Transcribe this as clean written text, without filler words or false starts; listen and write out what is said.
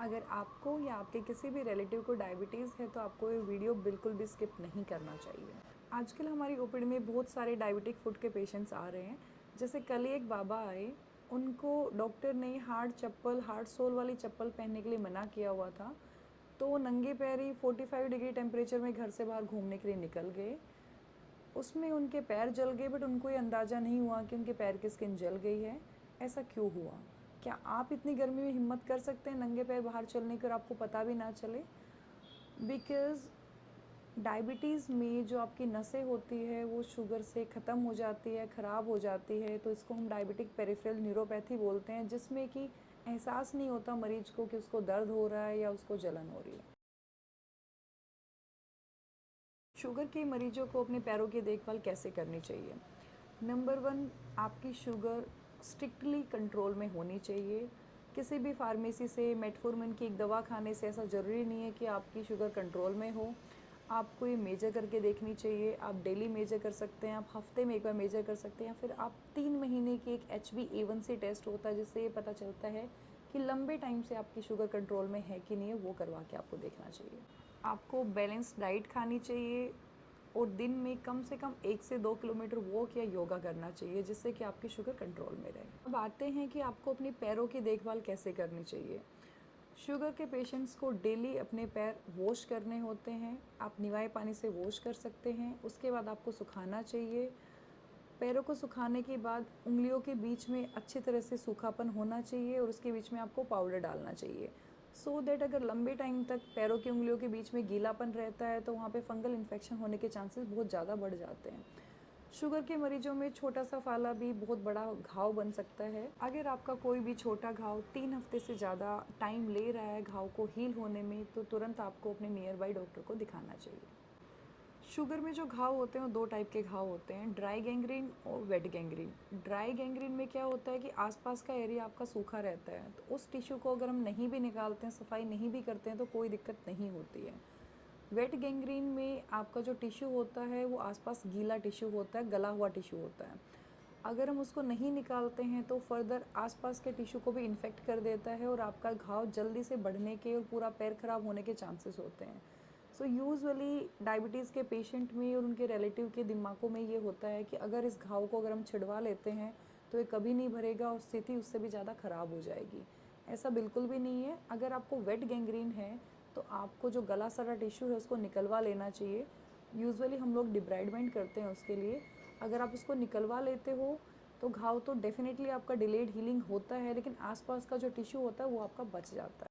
अगर आपको या आपके किसी भी रिलेटिव को डायबिटीज़ है तो आपको ये वीडियो बिल्कुल भी स्किप नहीं करना चाहिए। आजकल हमारी ओपीडी में बहुत सारे डायबिटिक फुट के पेशेंट्स आ रहे हैं। जैसे कल ही एक बाबा आए, उनको डॉक्टर ने हार्ड सोल वाली चप्पल पहनने के लिए मना किया हुआ था, तो वो नंगे पैर ही 45 डिग्री टेम्परेचर में घर से बाहर घूमने के लिए निकल गए। उसमें उनके पैर जल गए, बट उनको ये अंदाज़ा नहीं हुआ कि उनके पैर की स्किन जल गई है। ऐसा क्यों हुआ? क्या आप इतनी गर्मी में हिम्मत कर सकते हैं नंगे पैर बाहर चलने की और आपको पता भी ना चले? बिकॉज़ डायबिटीज़ में जो आपकी नसें होती है वो शुगर से ख़त्म हो जाती है, ख़राब हो जाती है, तो इसको हम डायबिटिक पेरिफेरल न्यूरोपैथी बोलते हैं, जिसमें कि एहसास नहीं होता मरीज़ को कि उसको दर्द हो रहा है या उसको जलन हो रही है। शुगर के मरीजों को अपने पैरों की देखभाल कैसे करनी चाहिए? नंबर 1, आपकी शुगर स्ट्रिक्टली कंट्रोल में होनी चाहिए। किसी भी फार्मेसी से मेटफॉर्मिन की एक दवा खाने से ऐसा ज़रूरी नहीं है कि आपकी शुगर कंट्रोल में हो। आपको ये मेजर करके देखनी चाहिए। आप डेली मेजर कर सकते हैं, आप हफ्ते में एक बार मेजर कर सकते हैं, या फिर आप 3 महीने की एक HbA1c टेस्ट होता है, जिससे ये पता चलता है कि लंबे टाइम से आपकी शुगर कंट्रोल में है कि नहीं है, वो करवा के आपको देखना चाहिए। आपको बैलेंस डाइट खानी चाहिए और दिन में कम से कम 1 से 2 किलोमीटर वॉक या योगा करना चाहिए, जिससे कि आपकी शुगर कंट्रोल में रहे। अब आते हैं कि आपको अपने पैरों की देखभाल कैसे करनी चाहिए। शुगर के पेशेंट्स को डेली अपने पैर वॉश करने होते हैं। आप निवाए पानी से वॉश कर सकते हैं। उसके बाद आपको सुखाना चाहिए। पैरों को सुखाने के बाद उंगलियों के बीच में अच्छी तरह से सूखापन होना चाहिए और उसके बीच में आपको पाउडर डालना चाहिए, सो दैट अगर लंबे टाइम तक पैरों की उंगलियों के बीच में गीलापन रहता है तो वहाँ पे फंगल इन्फेक्शन होने के चांसेस बहुत ज़्यादा बढ़ जाते हैं। शुगर के मरीजों में छोटा सा फाला भी बहुत बड़ा घाव बन सकता है। अगर आपका कोई भी छोटा घाव 3 हफ्ते से ज़्यादा टाइम ले रहा है घाव को हील होने में, तो तुरंत आपको अपने नियर बाई डॉक्टर को दिखाना चाहिए। शुगर में जो घाव होते हैं वो 2 टाइप के घाव होते हैं, ड्राई गैंग्रीन और वेट गैंग्रीन। ड्राई गैंग्रीन में क्या होता है कि आसपास का एरिया आपका सूखा रहता है, तो उस टिश्यू को अगर हम नहीं भी निकालते हैं, सफाई नहीं भी करते हैं, तो कोई दिक्कत नहीं होती है। वेट गैंग्रीन में आपका जो टिश्यू होता है वो आसपास गीला टिश्यू होता है, गला हुआ टिश्यू होता है। अगर हम उसको नहीं निकालते हैं तो फर्दर आसपास के टिश्यू को भी इन्फेक्ट कर देता है और आपका घाव जल्दी से बढ़ने के और पूरा पैर खराब होने के चांसेस होते हैं। सो यूजुअली डायबिटीज़ के पेशेंट में और उनके रिलेटिव के दिमागों में ये होता है कि अगर इस घाव को अगर हम छिड़वा लेते हैं तो ये कभी नहीं भरेगा और स्थिति उससे भी ज़्यादा ख़राब हो जाएगी। ऐसा बिल्कुल भी नहीं है। अगर आपको वेट गैंग्रीन है तो आपको जो गला सड़ा टिश्यू है उसको निकलवा लेना चाहिए। यूजुअली हम लोग डिब्राइडमेंट करते हैं उसके लिए। अगर आप उसको निकलवा लेते हो तो घाव तो डेफिनेटली आपका डिलेड हीलिंग होता है, लेकिन आसपास का जो टिश्यू होता है वो आपका बच जाता है।